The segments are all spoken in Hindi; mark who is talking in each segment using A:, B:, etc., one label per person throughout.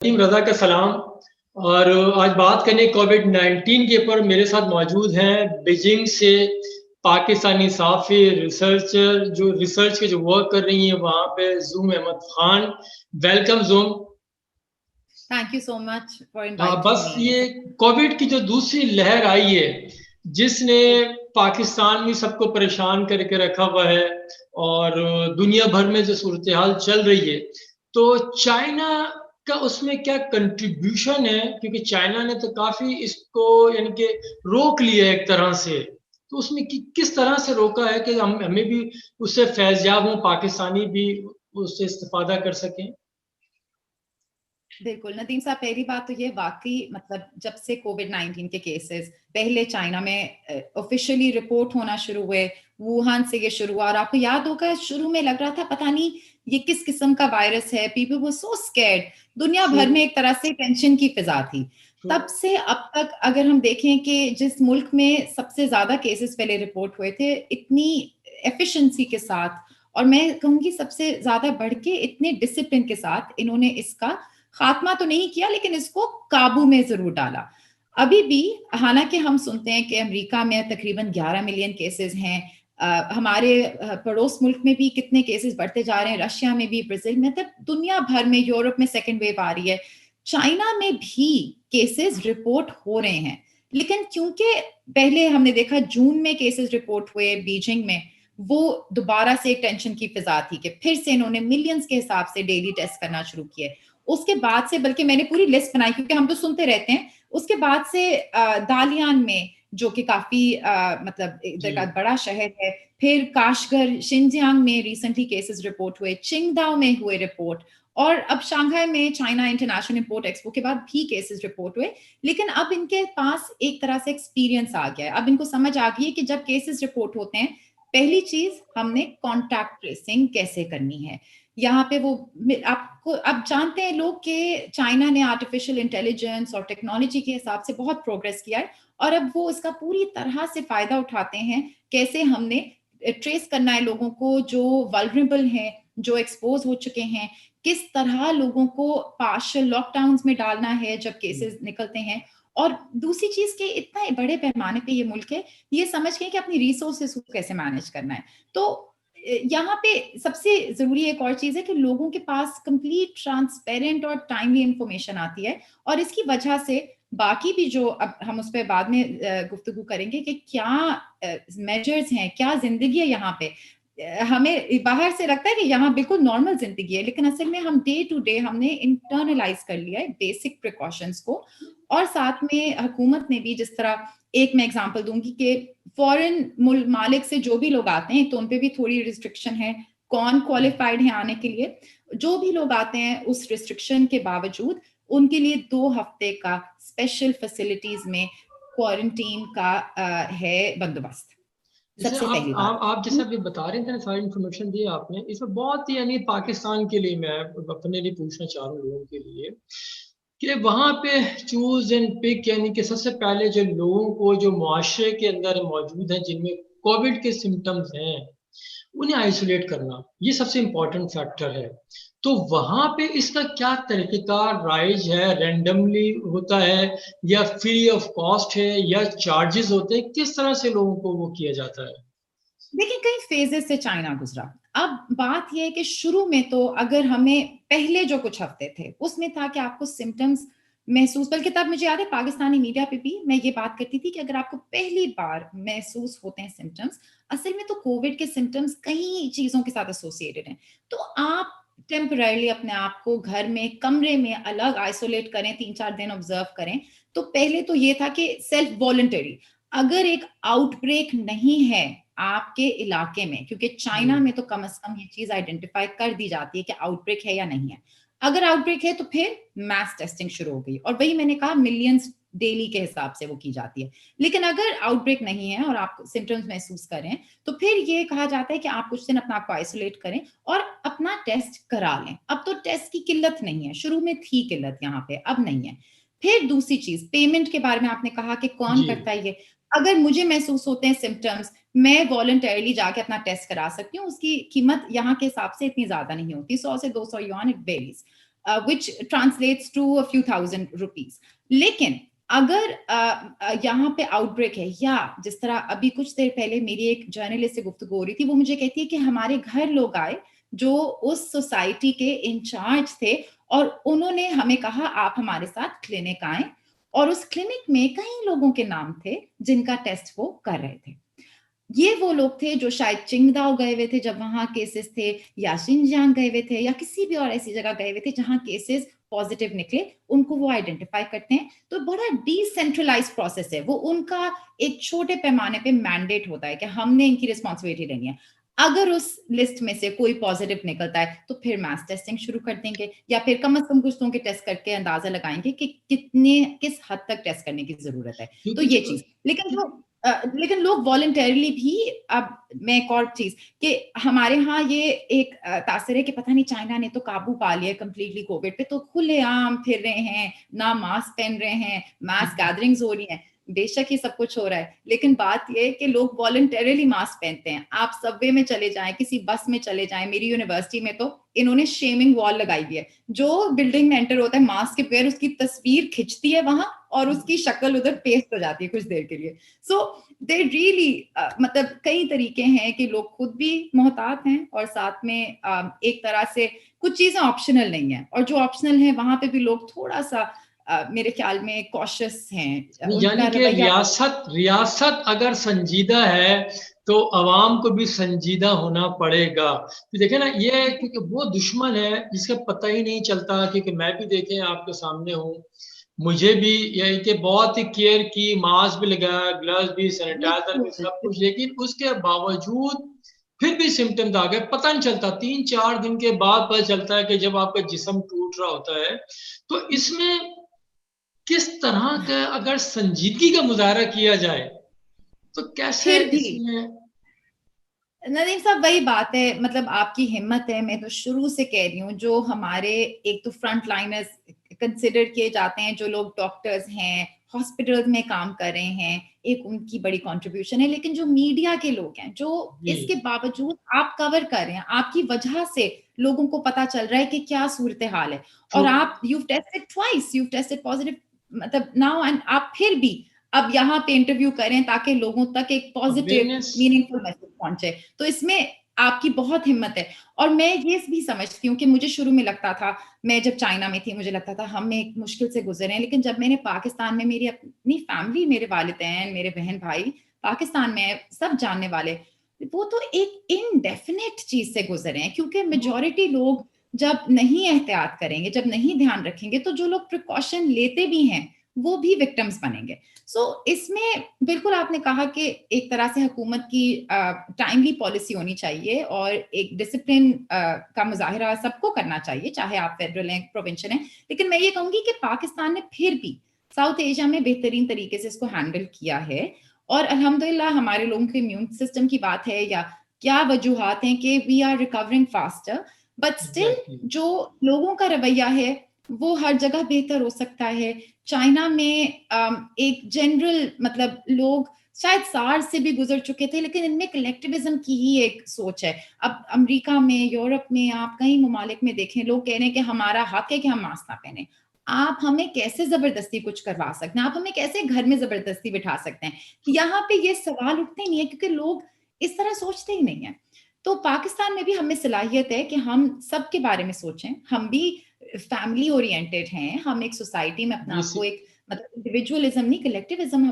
A: टीम रज़ा का सलाम। और आज बात करने कोविड-19 के ऊपर मेरे साथ मौजूद हैं बीजिंग से पाकिस्तानी सहाफ़ी, रिसर्चर जो रिसर्च के जो वर्क कर रही हैं वहाँ पे Zoom Ahmad Khan. Welcome Zoom.
B: Thank you so much for
A: हाँ,
B: inviting
A: बस
B: me.
A: ये कोविड की जो दूसरी लहर आई है, जिसने पाकिस्तान में सबको परेशान करके रखा हुआ है और दुनिया भर में जो सूरत-ए-हाल चल रही है, तो चाइना का उसमें क्या कंट्रीब्यूशन है? क्योंकि चाइना ने तो काफ़ी इसको यानी कि रोक लिया है एक तरह से। तो उसमें किस तरह से रोका है कि हमें भी उससे फैज़याब हों, पाकिस्तानी भी उससे इस्तिफ़ादा कर सकें?
B: बिल्कुल नदीम साहब, पहली बात तो ये वाकई मतलब जब से कोविड-19 के केसेस पहले चाइना में ऑफिशियली रिपोर्ट होना शुरू हुए, वुहान से ये शुरू हुआ और आपको याद होगा शुरू में लग रहा था पता नहीं ये किस किस्म का वायरस है, पीपल वर सो स्कैर्ड, दुनिया
A: ट्रू,
B: भर में एक तरह से टेंशन की फिजा थी।
A: ट्रू।
B: तब से अब तक अगर हम देखें कि जिस मुल्क में सबसे ज्यादा केसेस पहले रिपोर्ट हुए थे, इतनी एफिशिएंसी के साथ और मैं कहूंगी सबसे ज्यादा बढ़ के इतने डिसिप्लिन के साथ इन्होंने इसका खात्मा तो नहीं किया लेकिन इसको काबू में जरूर डाला। अभी भी हालांकि हम सुनते हैं कि अमेरिका में तकरीबन 11 मिलियन केसेस हैं, हमारे पड़ोस मुल्क में भी कितने केसेस बढ़ते जा रहे हैं, रशिया में भी, ब्राजील में, तब दुनिया भर में, यूरोप में सेकेंड वेव आ रही है, चाइना में भी केसेस रिपोर्ट हो रहे हैं। लेकिन क्योंकि पहले हमने देखा जून में केसेस रिपोर्ट हुए बीजिंग में, वो दोबारा से एक टेंशन की फिजा थी कि फिर से इन्होंने मिलियंस के हिसाब से डेली टेस्ट करना शुरू किए। उसके बाद से बल्कि मैंने पूरी लिस्ट बनाई क्योंकि हम तो सुनते रहते हैं, उसके बाद से दालियान में जो कि काफी मतलब इधर का बड़ा शहर है, फिर काशगर शिनजियांग में रिसेंटली केसेस रिपोर्ट हुए, चिंगदाओ में हुए रिपोर्ट, और अब शंघाई में चाइना इंटरनेशनल इंपोर्ट एक्सपो के बाद भी केसेस रिपोर्ट हुए। लेकिन अब इनके पास एक तरह से एक्सपीरियंस आ गया है, अब इनको समझ आ गई है कि जब केसेस रिपोर्ट होते हैं, पहली चीज हमने कॉन्टैक्ट ट्रेसिंग कैसे करनी है। यहाँ पे वो आपको अब जानते हैं लोग कि चाइना ने आर्टिफिशियल इंटेलिजेंस और टेक्नोलॉजी के हिसाब से बहुत प्रोग्रेस किया है और अब वो इसका पूरी तरह से फायदा उठाते हैं। कैसे हमने ट्रेस करना है लोगों को जो वल्नरेबल हैं, जो एक्सपोज हो चुके हैं, किस तरह लोगों को पार्शियल लॉकडाउन्स में डालना है जब केसेस निकलते हैं। और दूसरी चीज के इतना बड़े पैमाने पे ये मुल्क है, ये समझ गए कि अपनी रिसोर्सेस को कैसे मैनेज करना है। तो यहाँ पे सबसे जरूरी एक और चीज है कि लोगों के पास कंप्लीट ट्रांसपेरेंट और टाइमली इंफॉर्मेशन आती है, और इसकी वजह से बाकी भी जो अब हम उस पर बाद में गुफ्तगू करेंगे कि क्या मेजर्स हैं, क्या जिंदगी है यहाँ पे। हमें बाहर से लगता है कि यहाँ बिल्कुल नॉर्मल जिंदगी है, लेकिन असल में हम डे टू डे हमने इंटरनलाइज कर लिया है बेसिक प्रिकॉशंस को। और साथ में हुकूमत ने भी जिस तरह, एक मैं एग्जांपल दूंगी कि फॉरेन मालिक से जो भी लोग आते हैं तो उन पे भी थोड़ी रिस्ट्रिक्शन है, कौन क्वालिफाइड है आने के लिए। जो भी लोग आते हैं उस रिस्ट्रिक्शन के बावजूद उनके लिए 2 हफ्ते का स्पेशल फैसिलिटीज में क्वारंटीन का है बंदोबस्त।
A: जैसे
B: सबसे पहली बात।
A: आप जैसे अभी बता रहे थे ना, सारी इन्फॉर्मेशन दी आपने, इसमें बहुत ही यानी पाकिस्तान के लिए मैं अपने लिए पूछना चाह रहा हूँ लोगों के लिए कि वहाँ पे चूज एंड पिक, यानी कि सबसे पहले जो लोगों को जो मुआशरे के अंदर मौजूद हैं जिनमें कोविड के सिम्टम्स हैं, उन्हें आइसोलेट करना, ये सबसे इम्पोर्टेंट फैक्टर है। तो वहाँ पे इसका क्या तरीक़ेकार राइज है? रैंडमली होता है या फ्री ऑफ कॉस्ट है या चार्जेस होते हैं? किस तरह से लोगों को वो किया जाता है?
B: देखिए कई फेजेस से चाइना गुजरा। अब बात यह है कि शुरू में तो अगर हमें पहले जो कुछ हफ्ते थे उसमें था कि आपको सिम्टम्स महसूस, बल्कि तब मुझे याद है पाकिस्तानी मीडिया पे भी मैं ये बात करती थी कि अगर आपको पहली बार महसूस होते हैं सिम्टम्स, असल में तो कोविड के सिम्टम्स कई चीजों के साथ एसोसिएटेड हैं। तो आप टेम्पररी अपने आप को घर में कमरे में अलग आइसोलेट करें, 3-4 दिन ऑब्जर्व करें। तो पहले तो ये था कि सेल्फ वॉलंटरी, अगर एक आउटब्रेक नहीं है आपके इलाके में, क्योंकि चाइना में तो कम से कम ये चीज आइडेंटिफाई कर दी जाती है कि आउटब्रेक है या नहीं है। अगर आउटब्रेक है तो फिर मैस टेस्टिंग शुरू हो गई, और वही मैंने कहा मिलियंस डेली के हिसाब से वो की जाती है। लेकिन अगर आउटब्रेक नहीं है और आप सिम्टम्स महसूस करें तो फिर ये कहा जाता है कि आप कुछ दिन अपना आपको आइसोलेट करें और अपना टेस्ट करा लें। अब तो टेस्ट की किल्लत नहीं है, शुरू में थी किल्लत, यहाँ पे अब नहीं है। फिर दूसरी चीज पेमेंट के बारे में आपने कहा कि कौन
A: जी।
B: करता है ये। अगर मुझे महसूस होते हैं सिम्टम्स, मैं वॉलंटरली जाके अपना टेस्ट करा सकती हूँ, उसकी कीमत यहाँ के हिसाब से इतनी ज्यादा नहीं होती, 100 से 200 yuan, it varies. which translates to a few thousand rupees. लेकिन अगर यहाँ पे आउटब्रेक है, या जिस तरह अभी कुछ देर पहले मेरी एक जर्नलिस्ट से गुफ्तगू हो रही थी, वो मुझे कहती है कि हमारे घर लोग आए जो उस सोसाइटी के इंचार्ज थे, और उन्होंने हमें कहा आप हमारे साथ क्लिनिक आए, और उस क्लिनिक में कई लोगों के नाम थे जिनका टेस्ट वो कर रहे थे। ये वो लोग थे जो शायद चिंगदाओ गए हुए थे जब वहां केसेस थे, या शिनजियांग गए हुए थे, या किसी भी और ऐसी जगह गए हुए थे जहां केसेस पॉजिटिव निकले, उनको वो आइडेंटिफाई करते हैं। तो बड़ा डिसेंट्रलाइज प्रोसेस है वो, उनका एक छोटे पैमाने पे मैंडेट होता है कि हमने इनकी रिस्पॉन्सिबिलिटी लेनी है। अगर उस लिस्ट में से कोई पॉजिटिव निकलता है तो फिर मास टेस्टिंग शुरू कर देंगे, या फिर कम से कम कुछ लोगों के टेस्ट करके अंदाजा लगाएंगे कि किस हद तक टेस्ट करने की जरूरत है। तो ये चीज, लेकिन लोग वॉलंटरली भी, अब मैं एक और चीज कि हमारे यहाँ ये एक तासर है कि पता नहीं चाइना ने तो काबू पा लिया कंप्लीटली कोविड पे, तो खुलेआम फिर रहे हैं, ना मास्क पहन रहे हैं, मास गैदरिंग्स हो रही हैं। बेशक ये सब कुछ हो रहा है, लेकिन बात ये है कि लोग वॉलंटरली मास्क पहनते हैं। आप सबवे में चले जाएं, किसी बस में चले जाएं, मेरी यूनिवर्सिटी में तो इन्होंने शेमिंग वॉल लगाई हुई है, जो बिल्डिंग में एंटर होता है मास्क के बगैर उसकी तस्वीर खिंचती है वहां, और उसकी शक्ल उधर पेस्ट हो जाती है कुछ देर के लिए। सो दे रियली मतलब कई तरीके हैं कि लोग खुद भी मोहतात हैं, और साथ में एक तरह से कुछ चीजें ऑप्शनल नहीं है, और जो ऑप्शनल है वहां पे भी लोग थोड़ा सा मेरे ख्याल में कॉशियस हैं।
A: यानी कि रियासत अगर संजीदा है तो अवाम को भी संजीदा होना पड़ेगा। तो देखे ना, ये क्योंकि वो दुश्मन है जिसका पता ही नहीं चलता, क्योंकि मैं भी देखे आपके सामने हूँ, मुझे भी यही कि बहुत ही केयर की, मास्क भी लगाया, ग्लव्स भी, सैनिटाइजर भी, सब कुछ, लेकिन उसके बावजूद फिर भी सिम्टम्स आ गए, पता नहीं चलता। 3-4 दिन के बाद पता चलता है कि जब आपका जिस्म टूट रहा होता है। तो इसमें किस तरह का अगर संजीदगी का मुजाहरा किया जाए तो कैसे
B: फिर भी
A: इसमें।
B: नदीम साहब वही बात है, मतलब आपकी हिम्मत है, मैं तो शुरू से कह रही हूँ, जो हमारे एक तो फ्रंट लाइनर्स कंसिडर किए जाते हैं, जो लोग डॉक्टर्स हैं, हॉस्पिटल्स में काम कर रहे हैं, एक उनकी बड़ी कंट्रीब्यूशन है, लेकिन जो मीडिया के लोग हैं, जो इसके बावजूद आप कवर कर रहे हैं, आपकी वजह से लोगों को पता चल रहा है कि क्या सूरत हाल है, और आप you tested twice, you tested positive, मतलब नाउ, एंड आप फिर भी अब यहाँ पे इंटरव्यू करें ताकि लोगों तक एक पॉजिटिव मीनिंगफुल मैसेज पहुंचे। तो इसमें आपकी बहुत हिम्मत है, और मैं ये भी समझती हूँ कि मुझे शुरू में लगता था, मैं जब चाइना में थी मुझे लगता था हम एक मुश्किल से गुजरे हैं, लेकिन जब मैंने पाकिस्तान में, मेरी अपनी फैमिली, मेरे वालिदैन, मेरे बहन भाई पाकिस्तान में सब जानने वाले, वो तो एक इनडेफिनेट चीज से गुजरे हैं, क्योंकि मेजोरिटी लोग जब नहीं एहतियात करेंगे, जब नहीं ध्यान रखेंगे, तो जो लोग प्रिकॉशन लेते भी हैं वो भी विक्टिम्स बनेंगे। सो इसमें बिल्कुल आपने कहा कि एक तरह से हुकूमत की टाइमली पॉलिसी होनी चाहिए, और एक डिसिप्लिन का मुजाहिरा सबको करना चाहिए, चाहे आप फेडरल हैं, प्रोविंशियल हैं। लेकिन मैं ये कहूंगी कि पाकिस्तान ने फिर भी साउथ एशिया में बेहतरीन तरीके से इसको हैंडल किया है, और अल्हम्दुलिल्लाह हमारे लोगों के इम्यून सिस्टम की बात है या क्या वजूहात हैं कि we are recovering faster, but still जो लोगों का रवैया है वो हर जगह बेहतर हो सकता है। चाइना में एक जनरल, मतलब लोग शायद सार्स से भी गुजर चुके थे, लेकिन इनमें कलेक्टिविज्म की ही एक सोच है। अब अमेरिका में, यूरोप में, आप कई ममालिक में देखें, लोग कह रहे हैं कि हमारा हक है कि हम मास्क ना पहने। आप हमें कैसे जबरदस्ती कुछ करवा सकते हैं, आप हमें कैसे घर में जबरदस्ती बिठा सकते हैं? यहाँ पे ये सवाल उठते ही नहीं है, क्योंकि लोग इस तरह सोचते ही नहीं है। तो पाकिस्तान में भी हमें सलाहियत है कि हम सबके बारे में सोचें, हम भी फैमिली ओरिएंटेड हैं, हम एक सोसाइटी में अपना आपको एक, मतलब इंडिविजुअलिज्म नहीं, कलेक्टिविज्म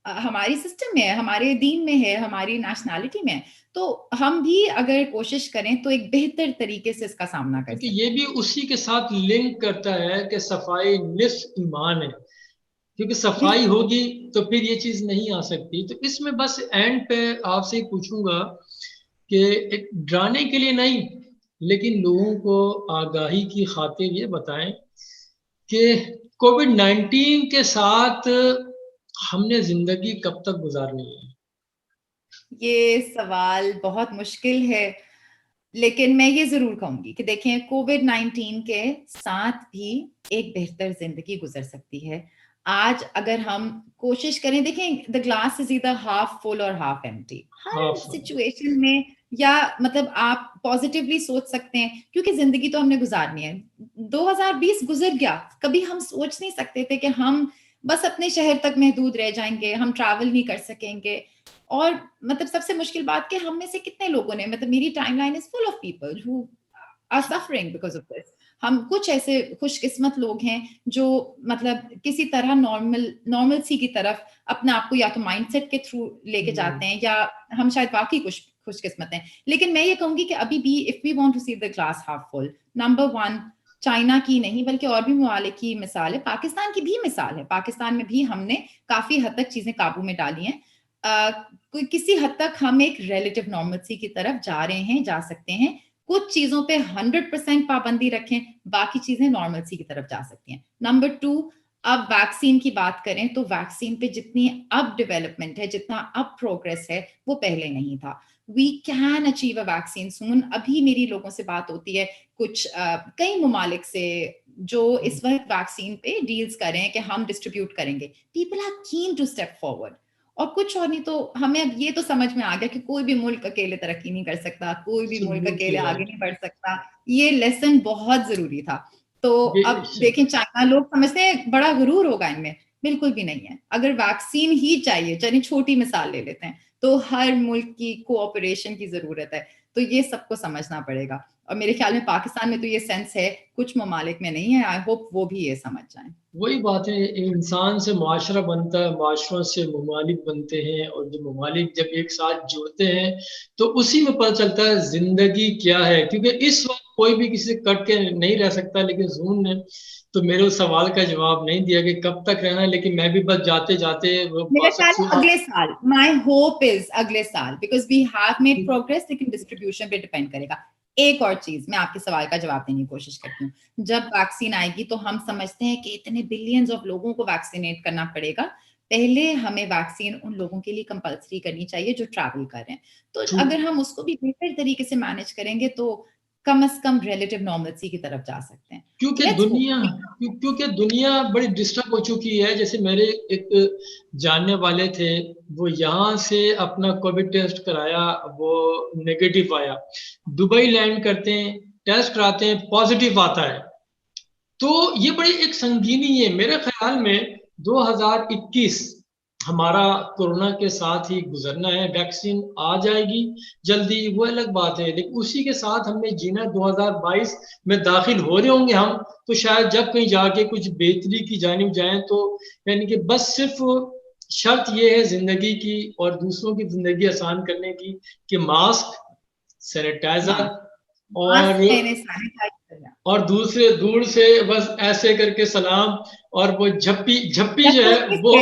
B: हमारी सिस्टम में है, हमारे दीन में है, हमारी नेशनैलिटी में है। तो हम भी अगर कोशिश करें तो एक बेहतर तरीके से इसका सामना कर सकते हैं।
A: ये भी उसी के साथ लिंक करता है कि सफाई निस्फ ईमान है, क्योंकि सफाई होगी तो फिर ये चीज नहीं आ सकती। तो इसमें बस एंड पे आपसे पूछूंगा कि एक डराने के लिए नहीं, लेकिन लोगों को आगाही की खातिर ये बताएं कि कोविड-19 के साथ हमने जिंदगी कब तक गुजारनी है।
B: ये सवाल बहुत मुश्किल है, लेकिन मैं ये जरूर कहूंगी कि देखें, कोविड-19 के साथ भी एक बेहतर जिंदगी गुजर सकती है। आज अगर हम कोशिश करें, देखें, the glass is either half full और हाफ एम्प्टी। हर सिचुएशन में या मतलब आप पॉजिटिवली सोच सकते हैं, क्योंकि जिंदगी तो हमने गुजारनी है। 2020 गुजर गया, कभी हम सोच नहीं सकते थे कि हम बस अपने शहर तक महदूद रह जाएंगे, हम ट्रैवल नहीं कर सकेंगे। और मतलब सबसे मुश्किल बात कि हम में से कितने लोगों ने, मतलब मेरी timeline is full of people who are suffering because of this. हम कुछ ऐसे खुशकिस्मत लोग हैं जो मतलब किसी तरह नॉर्मलसी की तरफ अपने आप को या तो माइंडसेट के थ्रू लेके जाते हैं, या हम शायद वाकई खुशकिस्मत हैं। लेकिन मैं ये कहूंगी कि अभी भी if we want to see the glass half full, number one China की नहीं बल्कि और भी ममालिक की मिसाल है, पाकिस्तान की भी मिसाल है। पाकिस्तान में भी हमने काफी हद तक चीजें काबू में डाली हैं। कोई किसी हद तक हम एक रिलेटिव नॉर्मलसी की तरफ जा रहे हैं, जा सकते हैं। कुछ चीजों पे 100% पाबंदी रखें, बाकी चीजें नॉर्मलसी की तरफ जा सकती हैं। नंबर टू, अब वैक्सीन की बात करें तो वैक्सीन पे जितनी अब डेवलपमेंट है, जितना अब प्रोग्रेस है, वो पहले नहीं था। We can achieve a vaccine soon. अभी मेरी लोगों से बात होती है कुछ कई ममालिक से जो इस वक्त वैक्सीन पे डील्स कर रहे हैं कि हम डिस्ट्रीब्यूट करेंगे। People are keen to step forward. और कुछ और नहीं तो हमें अब ये तो समझ में आ गया कि कोई भी मुल्क अकेले तरक्की नहीं कर सकता, कोई भी मुल्क अकेले आगे नहीं बढ़ सकता। ये लेसन बहुत जरूरी था। तो अब देखें, चाइना, लोग समझते हैं बड़ा गुरूर होगा इनमें, बिल्कुल भी नहीं है। अगर वैक्सीन ही चाहिए, चलिए छोटी मिसाल ले लेते हैं, तो हर मुल्क की कोऑपरेशन की जरूरत है। तो ये सबको समझना पड़ेगा। और मेरे ख्याल में पाकिस्तान में तो ये सेंस है, कुछ ममालिक में नहीं है। आई होप वो भी ये समझ जाए।
A: वही बात है, इंसान से मुआशरा बनता है, मुआशरों से ममालिक बनते हैं, और जो ममालिक जब एक साथ जुड़ते हैं तो उसी में पता चलता है जिंदगी क्या है। क्योंकि इस वक्त कोई भी किसी से कट के नहीं रह सकता, लेकिन जून ने तो मेरे उस सवाल का जवाब नहीं दिया कि कब तक रहना है। लेकिन मैं भी बस जाते जाते वो
B: मेरे
A: बात
B: ख्याल
A: सबसे
B: में अगले साल, माय होप इज अगले साल, बिकॉज वी हैव मेड
A: आप
B: प्रोग्रेस, लेकिन डिस्ट्रीब्यूशन पे डिपेंड करेगा। एक और चीज मैं आपके सवाल का जवाब देने की कोशिश करती हूँ। जब वैक्सीन आएगी तो हम समझते हैं कि इतने बिलियंस ऑफ लोगों को वैक्सीनेट करना पड़ेगा। पहले हमें वैक्सीन उन लोगों के लिए कंपल्सरी करनी चाहिए जो ट्रैवल कर रहे हैं। तो अगर हम उसको भी बेहतर तरीके से मैनेज करेंगे तो कम से कम रिलेटिव नॉर्मलसी की तरफ जा सकते हैं।
A: क्योंकि
B: लेट्स होप।
A: क्योंकि दुनिया बड़ी डिस्टर्ब हो चुकी है। जैसे मेरे एक जानने वाले थे, वो यहाँ से अपना कोविड टेस्ट कराया, वो नेगेटिव आया। दुबई लैंड करते हैं, टेस्ट कराते हैं, पॉजिटिव आता है। तो ये बड़ी एक संगीनी है। मेरे ख्याल में 2021 हमारा कोरोना के साथ ही गुजरना है। वैक्सीन आ जाएगी जल्दी, वो अलग बात है, लेकिन उसी के साथ हमने जीना। 2022 में दाखिल हो रहे होंगे हम, तो शायद जब कहीं जाके कुछ बेहतरी की जानिब जाएं तो, यानी कि बस सिर्फ शर्त ये है जिंदगी की और दूसरों की जिंदगी आसान करने की कि मास्क, सैनिटाइजर, और
B: मास्क पहने, सैनिटाइजर,
A: दूसरे दूर से बस ऐसे करके सलाम। और वो झप्पी झप्पी जो है वो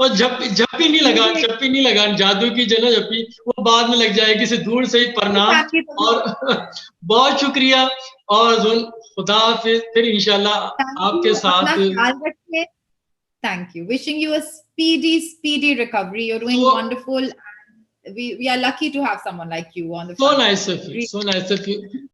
A: और झप्पी नहीं लगा, झप्पी नहीं लगा, जादू की जो ना झप्पी, वो बाद में लग जाएगी, से दूर से ही प्रणाम। और बहुत शुक्रिया। और खुदा हाफिज, फिर इंशाल्लाह आपके
B: अपना
A: साथ।
B: ख्याल रखिए। Thank you. Wishing you a speedy recovery. You're doing
A: so
B: wonderful. We are lucky to have someone like you on the
A: so
B: front
A: nice
B: line.
A: of you, so nice of you.